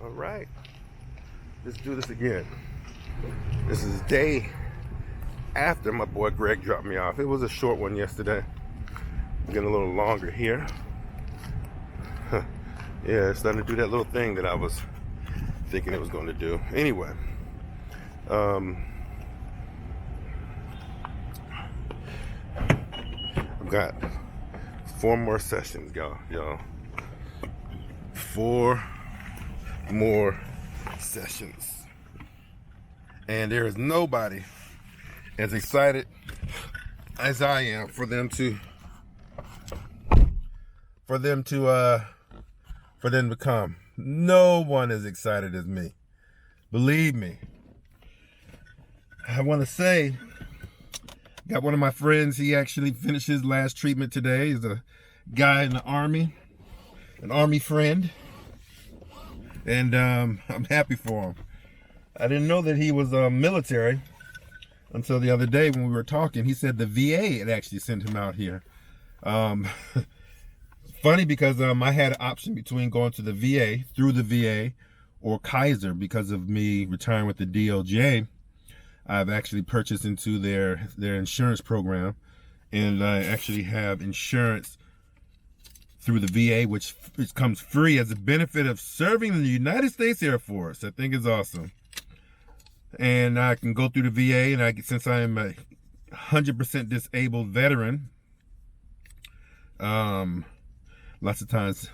All right, let's do this again. This is day after my boy Greg dropped me off. It was a short one yesterday. I'm getting a little longer here. Yeah, it's starting to do that little thing that I was thinking it was going to do. Anyway, I've got 4 more sessions, y'all. 4 more sessions, and there is nobody as excited as I am for them to come. No one is excited as me. Believe me. I want to say, got one of my friends. He actually finished his last treatment today. He's a guy in the Army, an Army friend. And I'm happy for him. I didn't know that he was military until the other day when we were talking. He said the VA had actually sent him out here. Funny because I had an option between going to the VA, through the VA, or Kaiser. Because of me retiring with the DOJ, I've actually purchased into their insurance program, and I actually have insurance through the VA, which comes free as a benefit of serving in the United States Air Force. I think it's awesome. And I can go through the VA, and since I am a 100% disabled veteran, lots of times,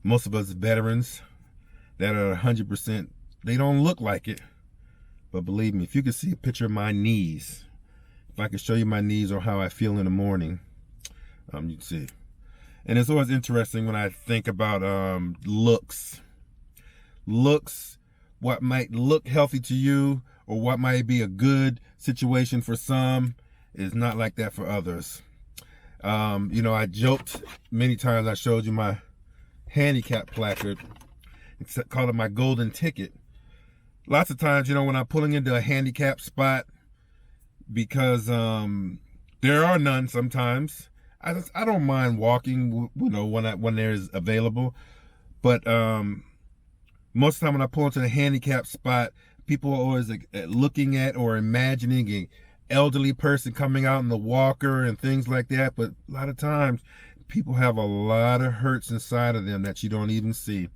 most of us veterans that are 100%, they don't look like it. But believe me, if you could see a picture of my knees, if I could show you my knees or how I feel in the morning, you can see. And it's always interesting when I think about looks. Looks, what might look healthy to you or what might be a good situation for some is not like that for others. I joked many times. I showed you my handicap placard, called it my golden ticket. Lots of times, when I'm pulling into a handicap spot, because there are none sometimes, I don't mind walking, when there's available. But most of the time when I pull into the handicap spot, people are always looking at or imagining an elderly person coming out in the walker and things like that. But a lot of times, people have a lot of hurts inside of them that you don't even see.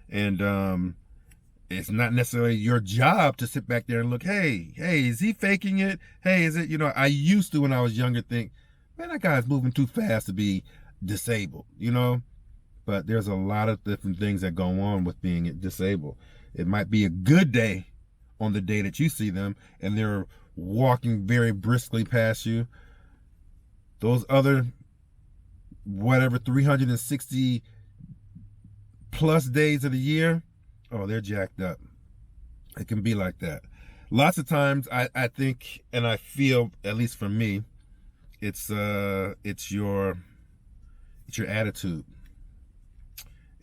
And it's not necessarily your job to sit back there and look, hey, is he faking it? Hey, is it, I used to, when I was younger, think, man, that guy's moving too fast to be disabled, But there's a lot of different things that go on with being disabled. It might be a good day on the day that you see them and they're walking very briskly past you. Those other, 360 plus days of the year, oh, they're jacked up. It can be like that. Lots of times I think, and I feel, at least for me, it's your attitude.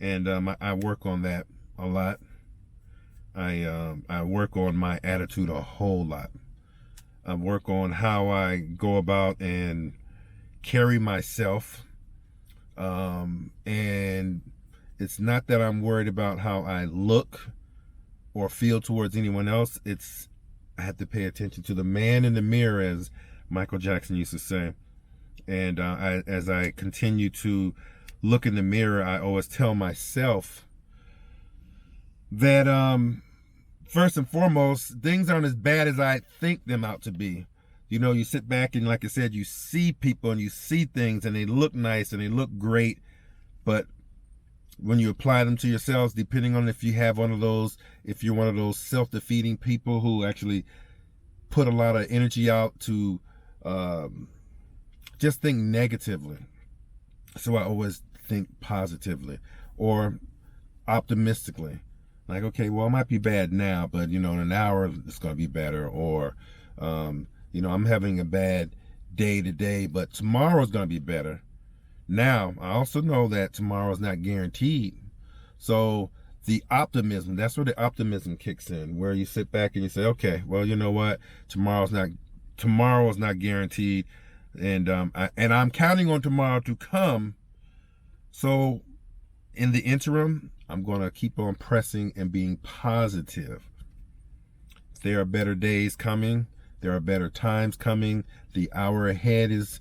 And I work on that a lot. I work on my attitude a whole lot. I work on how I go about and carry myself. And it's not that I'm worried about how I look or feel towards anyone else. I have to pay attention to the man in the mirror, as Michael Jackson used to say. And as I continue to look in the mirror, I always tell myself that first and foremost, things aren't as bad as I think them out to be. You sit back and, like I said, you see people and you see things and they look nice and they look great. But when you apply them to yourselves, depending on if you're one of those self-defeating people who actually put a lot of energy out to just think negatively. So I always think positively or optimistically. Like, okay, well, it might be bad now, but, in an hour, it's going to be better. Or, I'm having a bad day today, but tomorrow's going to be better. Now, I also know that tomorrow is not guaranteed. So the optimism, that's where the optimism kicks in, where you sit back and you say, okay, well, you know what? Tomorrow is not guaranteed. And I'm counting on tomorrow to come. So in the interim, I'm going to keep on pressing and being positive. There are better days coming. There are better times coming. The hour ahead is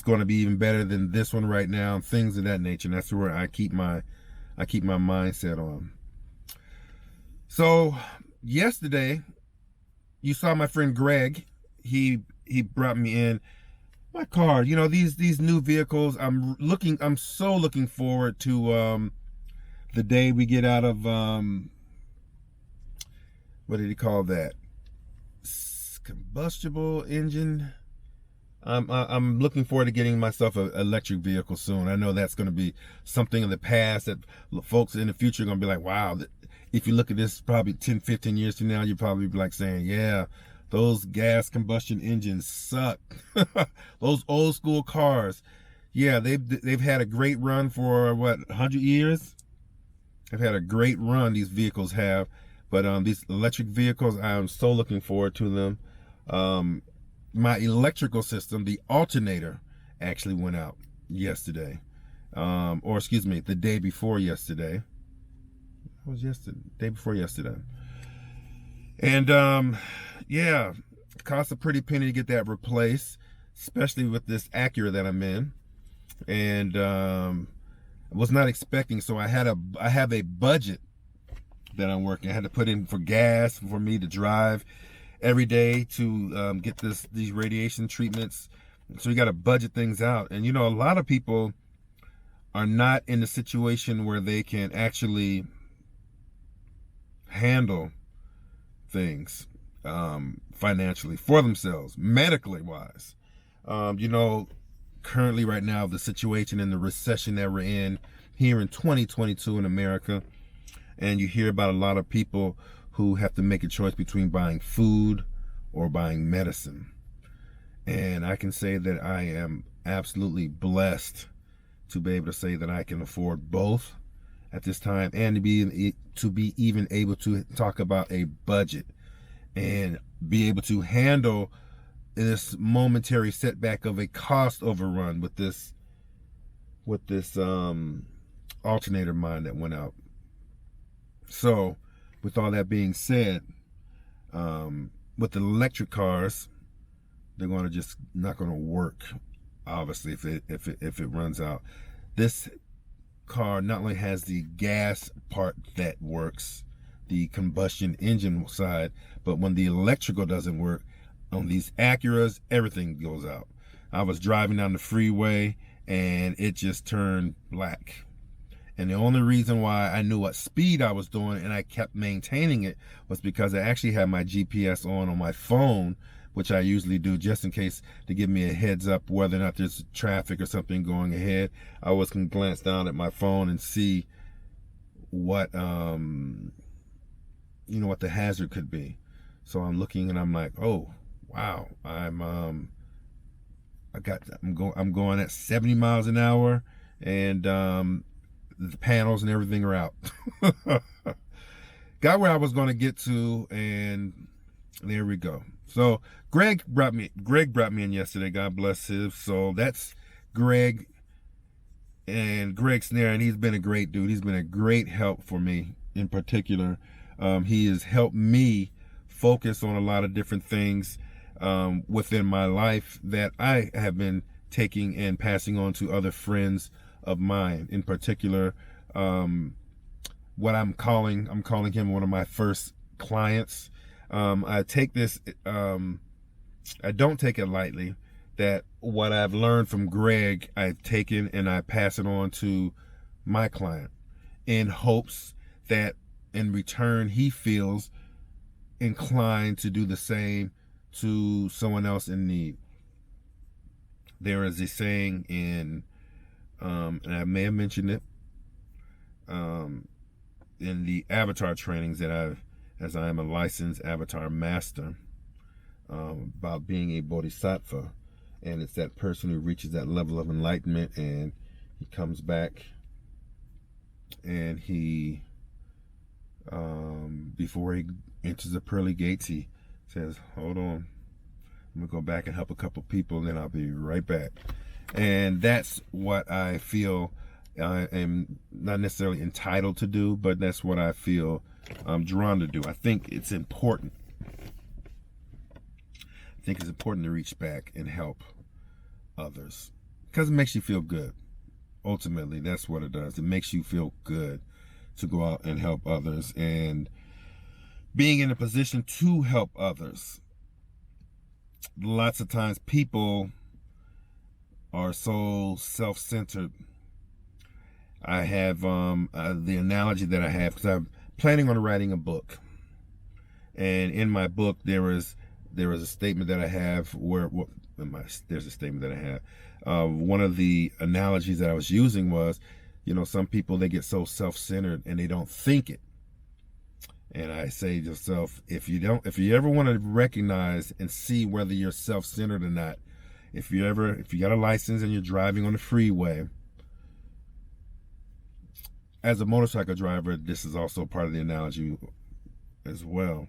going to be even better than this one right now. Things of that nature. And that's where I keep my mindset on. So yesterday, you saw my friend Greg. He brought me in my car. You know, these new vehicles. I'm so looking forward to the day we get out of what did he call that? Combustible engine. I'm looking forward to getting myself an electric vehicle soon. I know that's going to be something in the past that folks in the future are going to be like, wow, if you look at this probably 10, 15 years from now, you'll probably be like saying, yeah, those gas combustion engines suck. Those old school cars. Yeah, they've had a great run for what, 100 years? They've had a great run, these vehicles have. But these electric vehicles, I'm so looking forward to them. My electrical system, the alternator, actually went out yesterday. Or excuse me, the day before yesterday. It was yesterday, day before yesterday. And yeah, it cost a pretty penny to get that replaced, especially with this Acura that I'm in. And I was not expecting, so I have a budget that I'm working. I had to put in for gas for me to drive every day to get these radiation treatments. So you got to budget things out. And you know, a lot of people are not in a situation where they can actually handle things financially for themselves, medically wise. You know, currently right now, the situation in the recession that we're in here in 2022 in America, and you hear about a lot of people who have to make a choice between buying food or buying medicine. And I can say that I am absolutely blessed to be able to say that I can afford both at this time, and to be even able to talk about a budget and be able to handle this momentary setback of a cost overrun with this alternator mine that went out. So with all that being said, with the electric cars, they're going to just not going to work, obviously, if it runs out. This car not only has the gas part that works, the combustion engine side, but when the electrical doesn't work on these Acuras, everything goes out. I was driving down the freeway and it just turned black. And the only reason why I knew what speed I was doing and I kept maintaining it was because I actually had my GPS on my phone, which I usually do just in case to give me a heads up whether or not there's traffic or something going ahead. I always can glance down at my phone and see what, what the hazard could be. So I'm looking and I'm like, oh, wow, I'm going at 70 miles an hour, and the panels and everything are out. Got where I was going to get to, and there we go. So Greg brought me in yesterday. God bless his soul. That's Greg and Greg Snare, and he's been a great dude. He's been a great help for me in particular. He has helped me focus on a lot of different things within my life that I have been taking and passing on to other friends of mine. In particular, what I'm calling him one of my first clients. I take this, I don't take it lightly, that what I've learned from Greg, I've taken and I pass it on to my client in hopes that in return he feels inclined to do the same to someone else in need. There is a saying in, and I may have mentioned it, in the avatar trainings that as I am a licensed avatar master, about being a bodhisattva. And it's that person who reaches that level of enlightenment and he comes back and he, before he enters the pearly gates, he says, hold on, I'm gonna go back and help a couple people and then I'll be right back. And that's what I feel I am not necessarily entitled to do, but that's what I feel I'm drawn to do. I think it's important. I think it's important to reach back and help others because it makes you feel good. Ultimately, that's what it does. It makes you feel good to go out and help others, and being in a position to help others. Lots of times people are so self-centered. I have the analogy that I have, because I'm planning on writing a book, and in my book there is a statement that I have where there's a statement that I have. One of the analogies that I was using was, some people, they get so self-centered and they don't think it. And I say to yourself, if you ever want to recognize and see whether you're self-centered or not, if you got a license and you're driving on the freeway, as a motorcycle driver, this is also part of the analogy as well.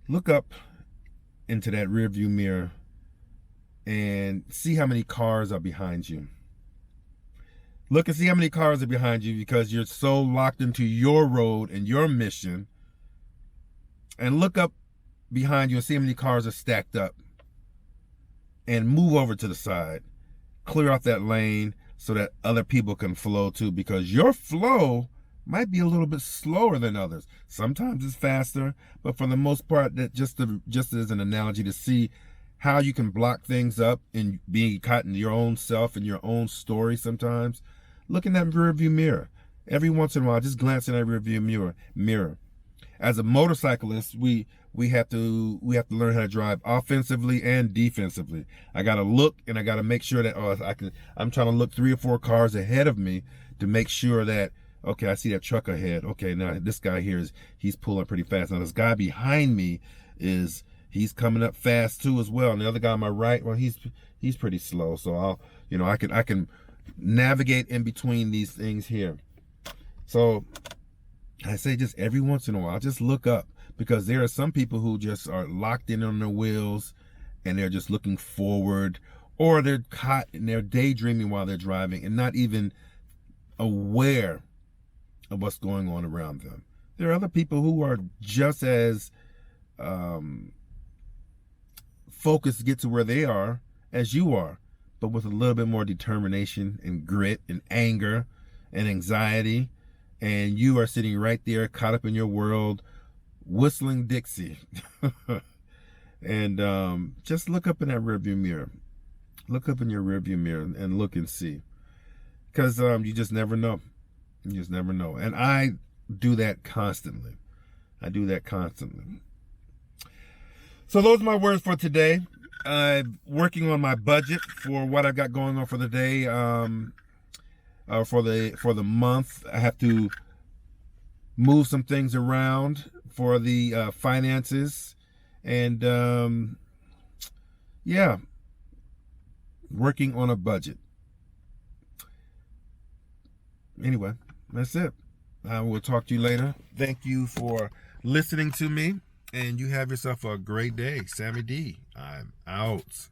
Look up into that rear view mirror and see how many cars are behind you. Look and see how many cars are behind you, because you're so locked into your road and your mission. And look up behind you and see how many cars are stacked up. And move over to the side. Clear off that lane so that other people can flow too, because your flow might be a little bit slower than others. Sometimes it's faster, but for the most part, that just as an analogy to see how you can block things up and being caught in your own self and your own story sometimes. Look in that rearview mirror. Every once in a while, just glance in that rearview mirror. As a motorcyclist, we have to learn how to drive offensively and defensively. I got to look, and I got to make sure that I'm trying to look 3 or 4 cars ahead of me to make sure that, okay, I see that truck ahead. Okay, now this guy here he's pulling pretty fast. Now this guy behind me he's coming up fast too as well. And the other guy on my right, well, he's pretty slow. So I can navigate in between these things here. So I say, just every once in a while, just look up, because there are some people who just are locked in on their wheels and they're just looking forward, or they're caught and they're daydreaming while they're driving and not even aware of what's going on around them. There are other people who are just as focused to get to where they are as you are, but with a little bit more determination and grit and anger and anxiety. And you are sitting right there, caught up in your world, whistling Dixie. And just look up in that rearview mirror. Look up in your rearview mirror and look and see. Because you just never know. You just never know. And I do that constantly. So those are my words for today. I'm working on my budget for what I've got going on for the day. For the month, I have to move some things around for the finances, and yeah, working on a budget. Anyway, that's it. I will talk to you later. Thank you for listening to me, and you have yourself a great day. Sammy D, I'm out.